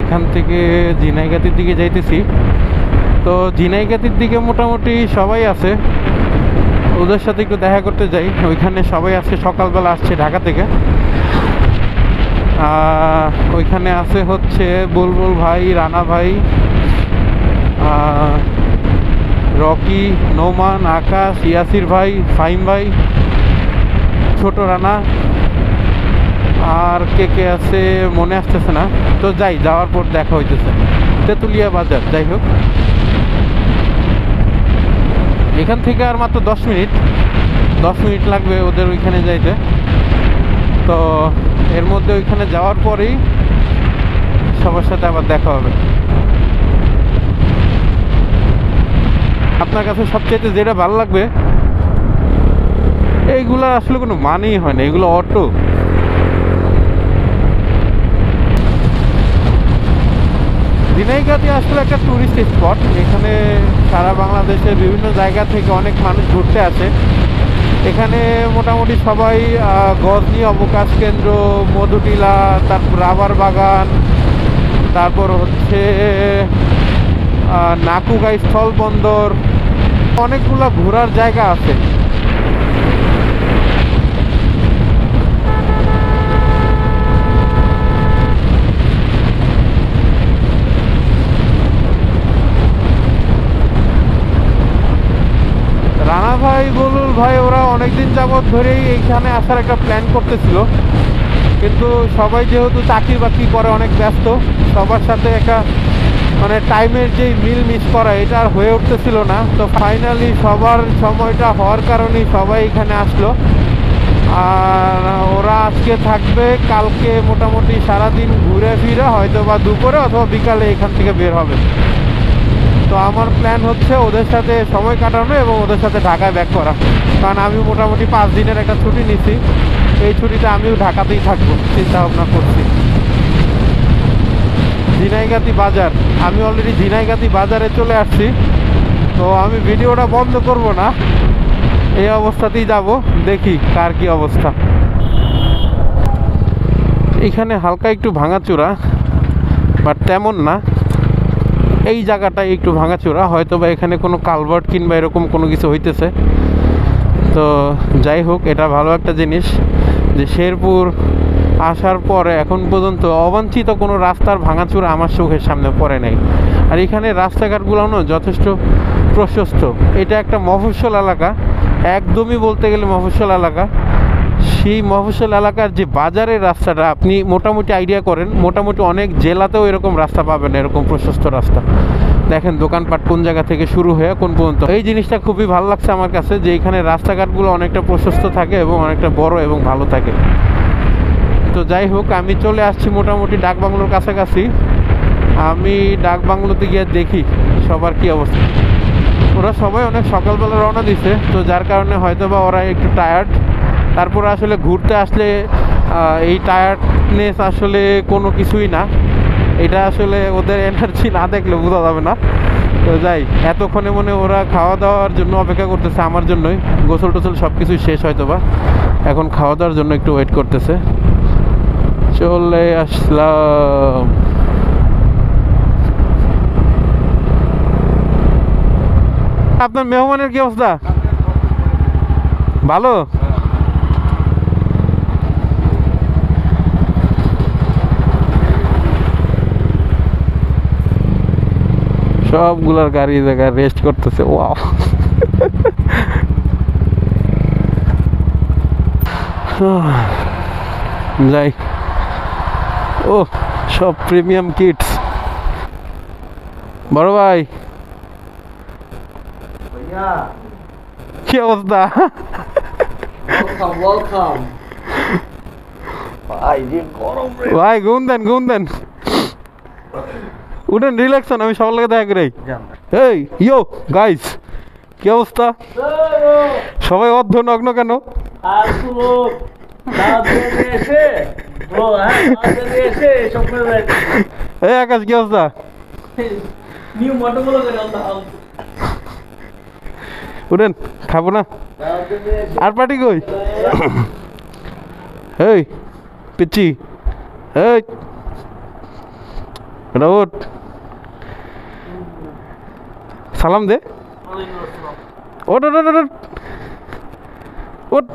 এখান থেকে ঝিনাইগাতির দিকে যাইতেছি। তো ঝিনাইগাতির দিকে মোটামুটি সবাই আছে, ওদের সাথে একটু দেখা করতে যাই। ওইখানে সবাই আছে, সকালবেলা আসছে ঢাকা থেকে। ওইখানে আছে হচ্ছে বুলবুল ভাই, রানা ভাই, রকি, নোমান, আকাশ, ইয়াসির ভাই, ফাহিম ভাই, ছোট রানা, আর কে কে আছে মনে আসতেছে না। তো যাই, যাওয়ার পর দেখা হইতেছে। তেঁতুলিয়া বাজার, যাই হোক এখান থেকে আর মাত্র 10 মিনিট লাগবে ওদের ওইখানে যাইতে। তো এর মধ্যে ওইখানে যাওয়ার পরেই সবার সাথে আবার দেখা হবে। আপনার কাছে সবচেয়ে যেটা ভালো লাগবে, এইগুলো আসলে কোনো মানেই হয় না, এগুলো অটো। ঝিনাইগাতি আসলে একটা টুরিস্ট স্পট। এখানে সারা বাংলাদেশের বিভিন্ন জায়গা থেকে অনেক মানুষ ঘুরতে আসে। এখানে মোটামুটি সবাই গজনি অবকাশ কেন্দ্র, মধুটিলা, তারপর রাবার বাগান, তারপর হচ্ছে নাকুগাই স্থল বন্দর, অনেকগুলো ঘোরার জায়গা আছে। রানা ভাই, বুলুল ভাই ওরা অনেকদিন যাবৎ ধরেই এইখানে আসার একটা প্ল্যান করতেছিল, কিন্তু সবাই যেহেতু চাকরি বাকরি করে অনেক ব্যস্ত, সবার সাথে একটা মানে টাইমের যেই মিল মিস করা এটা আর হয়ে উঠতেছিল না। তো ফাইনালি সবার সময়টা হওয়ার কারণেই সবাই এখানে আসলো। আর ওরা আজকে থাকবে, কালকে মোটামুটি সারাদিন ঘুরে ফিরে হয়তো বা দুপুরে অথবা বিকালে এখান থেকে বের হবে। তো আমার প্ল্যান হচ্ছে ওদের সাথে সময় কাটানো এবং ওদের সাথে ঢাকায় ব্যাক করা। কারণ আমি মোটামুটি 5 দিনের একটা ছুটি নিছি, এই ছুটিতে আমিও ঢাকাতেই থাকবো চিন্তা ভাবনা করছি। ঝিনাইগাতি বাজার, আমি অলরেডি ঝিনাইগাতি বাজারে চলে আসছি। তো আমি ভিডিওটা বন্ধ করব না, এই অবস্থাতেই যাব, দেখি কার কি অবস্থা। এখানে হালকা একটু ভাঙাচোরা, বাট তেমন না। এই জায়গাটায় একটু ভাঙাচোরা, হয়তো বা এখানে কোনো কালভার্ট কিংবা এরকম কোনো কিছু হইতেছে। তো যাই হোক, এটা ভালো একটা জিনিস যে শেরপুর আসার পরে এখন পর্যন্ত অবাঞ্ছিত কোনো রাস্তার ভাঙাচোরা আমার চোখের সামনে পড়ে নাই। আর এখানে রাস্তাঘাটগুলো না যথেষ্ট প্রশস্ত। এটা একটা মফস্বল এলাকা, একদমই বলতে গেলে মফস্বল এলাকা। সেই মফস্বল এলাকার যে বাজারের রাস্তাটা আপনি মোটামুটি আইডিয়া করেন, মোটামুটি অনেক জেলাতেও এরকম রাস্তা পাবেন, এরকম প্রশস্ত রাস্তা। দেখেন দোকানপাট কোন জায়গা থেকে শুরু হয়ে কোন পর্যন্ত। এই জিনিসটা খুবই ভালো লাগছে আমার কাছে, যে এখানে রাস্তাঘাটগুলো অনেকটা প্রশস্ত থাকে এবং অনেকটা বড় এবং ভালো থাকে। তো যাই হোক, আমি চলে আসছি মোটামুটি ডাকবাংলোর কাছাকাছি। আমি ডাকবাংলোতে গিয়ে দেখি সবার কি অবস্থা। ওরা সবাই অনেক সকালবেলা রওনা দিছে, তো যার কারণে হয়তো বা ওরা একটু টায়ার্ড। তারপরে আসলে ঘুরতে আসলে এই টায়ার্ডনেস আসলে কোনো কিছুই না, এটা আসলে ওদের এনার্জি না দেখলে বোঝা যাবে না। তো যাই, এতক্ষণে মনে ওরা খাওয়া দাওয়ার জন্য অপেক্ষা করতেছে আমার জন্যই। গোসল টোসল সব কিছুই শেষ হয়তো বা, এখন খাওয়া দাওয়ার জন্য একটু ওয়েট করতেছে। চলে আসলাম। আপনার মেহমানের কি অবস্থা? ভালো? সবগুলার গাড়ি জায়গায় রেস্ট করতেছে। ওয়াও, যাই। ও, সব প্রিমিয়াম কিটস। বড় ভাই কি অবস্থা? ভাই ঘুম দেন, উঠেন, রিল্যাক্স হন, আমি সবার লাগে দেখা করি। এই ইয়ো গাইস, কি অবস্থা? সবাই অর্ধনগ্ন কেন? এই আকাশ, কি অবস্থা? উঠেন, খাবো না আর পার্টি কই? এই পিচ্ছি, এই এটা ওঠ, সালাম দে, ওঠ ওঠ ওঠ ওঠ ওঠ।